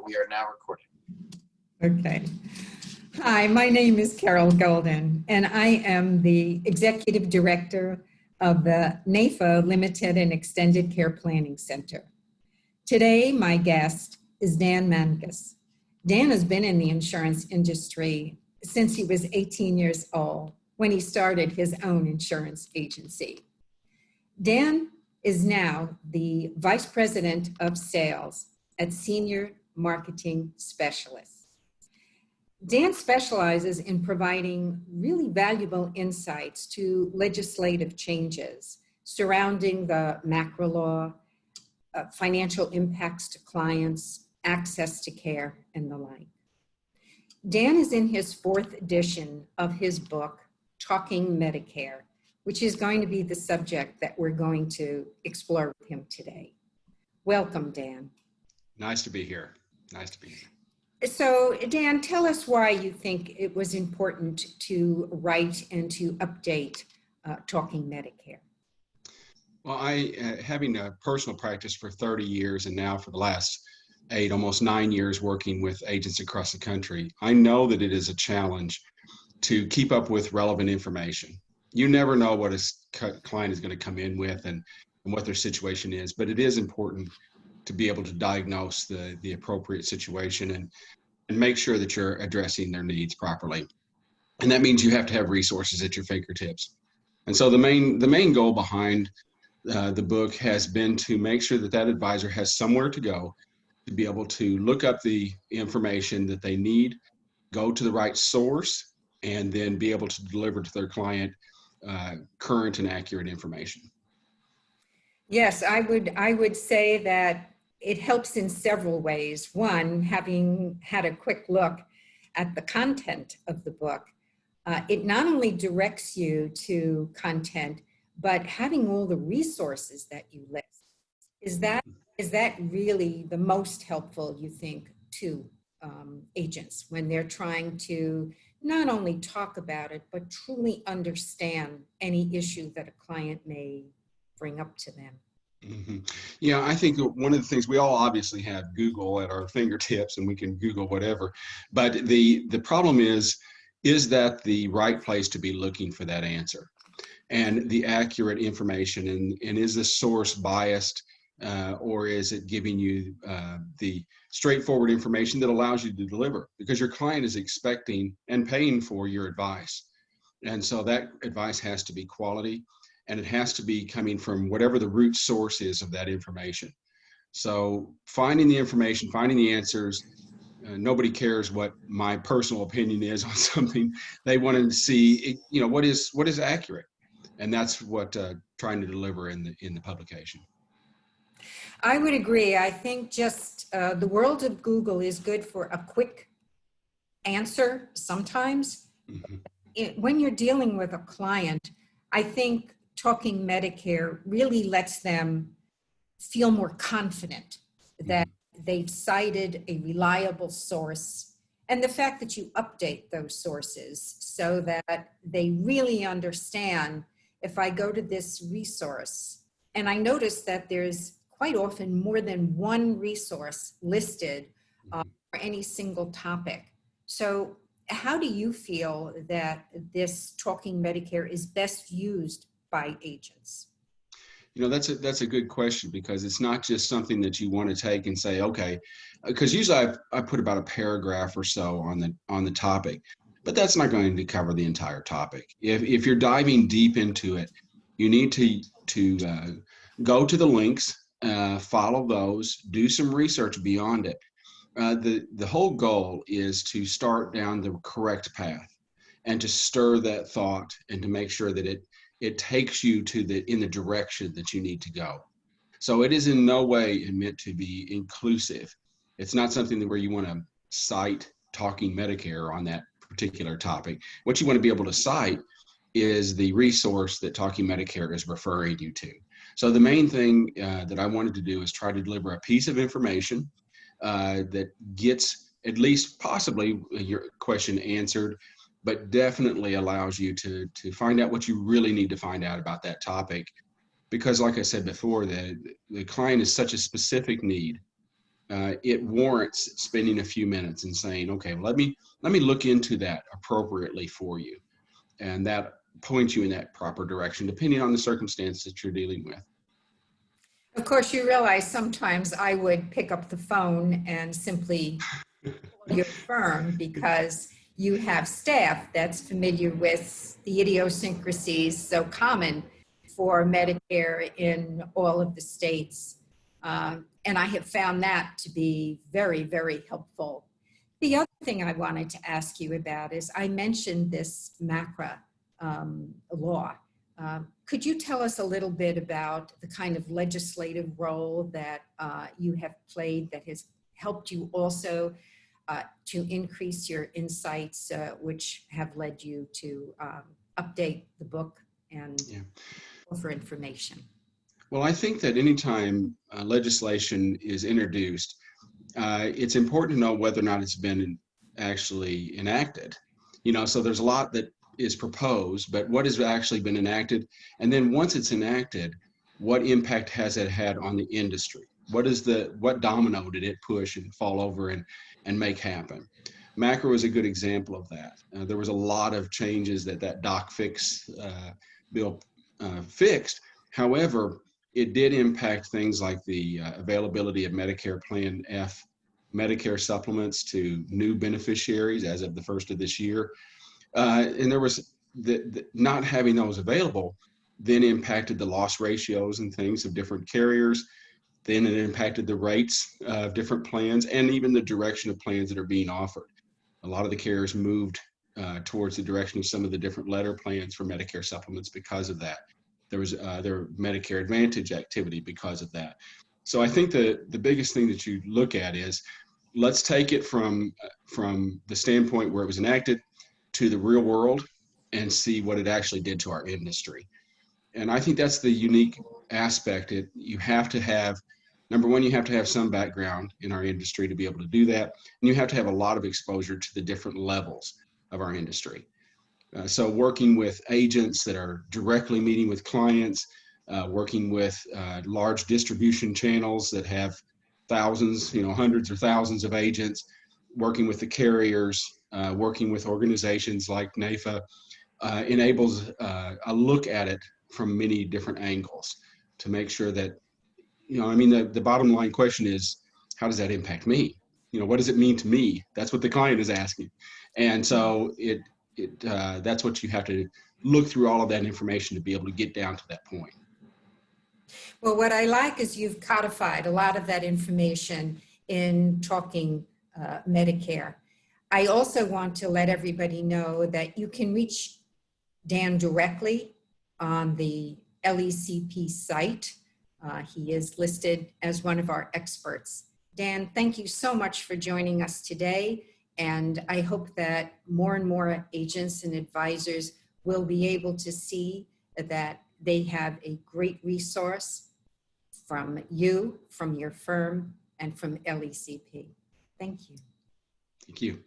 We are now recording. Okay. Hi, my name is Carol Golden, and I am the Executive Director of the NAFA Limited and Extended Care Planning Center. Today, my guest is Dan Mangus. Dan has been in the insurance industry since he was 18 years old when he started his own insurance agency. Dan is now the Vice President of Sales at Senior Marketing Specialist. Dan specializes in providing really valuable insights to legislative changes surrounding the macro law, financial impacts to clients, access to care, and the like. Dan is in his 4th edition of his book, Talking Medicare, which is going to be the subject that we're going to explore with him today. Welcome, Dan. Nice to be here. Nice to be here. So, Dan, tell us why you think it was important to write and to update Talking Medicare. Well, having a personal practice for 30 years and now for the last 8, almost 9 years working with agents across the country, I know that it is a challenge to keep up with relevant information. You never know what a client is going to come in with and what their situation is, but it is important to be able to diagnose the appropriate situation and make sure that you're addressing their needs properly. And that means you have to have resources at your fingertips. And so the main goal behind the book has been to make sure that that advisor has somewhere to go to be able to look up the information that they need, go to the right source, and then be able to deliver to their client current and accurate information. Yes, I would say that it helps in several ways. One, having had a quick look at the content of the book, it not only directs you to content, but having all the resources that you list. Is that really the most helpful, you think, to agents when they're trying to not only talk about it, but truly understand any issue that a client may bring up to them? Mm-hmm. Yeah, I think one of the things, we all obviously have Google at our fingertips and we can Google whatever, but the problem is that the right place to be looking for that answer and the accurate information, and is the source biased or is it giving you the straightforward information that allows you to deliver, because your client is expecting and paying for your advice. And so that advice has to be quality, and it has to be coming from whatever the root source is of that information. So finding the information, finding the answers, nobody cares what my personal opinion is on something. They want to see, what is accurate. And that's what trying to deliver in the publication. I would agree. I think just the world of Google is good for a quick answer sometimes. Mm-hmm. When you're dealing with a client, I think Talking Medicare really lets them feel more confident that they've cited a reliable source, and the fact that you update those sources so that they really understand, if I go to this resource, and I notice that there's quite often more than one resource listed for any single topic. So how do you feel that this Talking Medicare is best used by agents? That's a good question, because it's not just something that you want to take and say, okay, because usually I put about a paragraph or so on the topic, but that's not going to cover the entire topic. If you're diving deep into it, you need to go to the links, follow those, do some research beyond it. The whole goal is to start down the correct path and to stir that thought and to make sure that it takes you in the direction that you need to go. So it is in no way meant to be inclusive. It's not something where you want to cite Talking Medicare on that particular topic. What you want to be able to cite is the resource that Talking Medicare is referring you to. So the main thing that I wanted to do is try to deliver a piece of information that gets at least possibly your question answered, but definitely allows you to find out what you really need to find out about that topic. Because like I said before, the client is such a specific need it warrants spending a few minutes and saying, okay, let me look into that appropriately for you. And that points you in that proper direction, depending on the circumstance that you're dealing with. Of course, you realize sometimes I would pick up the phone and simply call your firm because you have staff that's familiar with the idiosyncrasies so common for Medicare in all of the states. And I have found that to be very, very helpful. The other thing I wanted to ask you about is I mentioned this MACRA law. Could you tell us a little bit about the kind of legislative role that you have played that has helped you also to increase your insights, which have led you to update the book and offer information? Well, I think that anytime legislation is introduced, it's important to know whether or not it's been actually enacted. So there's a lot that is proposed, but what has actually been enacted? And then once it's enacted, what impact has it had on the industry? What domino did it push and fall over and make happen? MACRA was a good example of that. There was a lot of changes that Doc Fix bill fixed. However, it did impact things like the availability of Medicare Plan F Medicare supplements to new beneficiaries as of the first of this year. And there was not having those available then impacted the loss ratios and things of different carriers. Then it impacted the rates of different plans and even the direction of plans that are being offered. A lot of the carriers moved towards the direction of some of the different letter plans for Medicare supplements because of that. There was their Medicare Advantage activity because of that. So I think the biggest thing that you look at is, let's take it from the standpoint where it was enacted to the real world and see what it actually did to our industry. And I think that's the unique aspect. You have to have, number one, you have to have some background in our industry to be able to do that. And you have to have a lot of exposure to the different levels of our industry. So working with agents that are directly meeting with clients, working with large distribution channels that have thousands, hundreds or thousands of agents, working with the carriers, working with organizations like NAFA, enables a look at it from many different angles to make sure that, the bottom line question is, how does that impact me? What does it mean to me? That's what the client is asking. And so that's what you have to look through all of that information to be able to get down to that point. Well, what I like is you've codified a lot of that information in talking Medicare. I also want to let everybody know that you can reach Dan directly on the LECP site. He is listed as one of our experts. Dan, thank you so much for joining us today. And I hope that more and more agents and advisors will be able to see that they have a great resource from you, from your firm, and from LECP. Thank you. Thank you.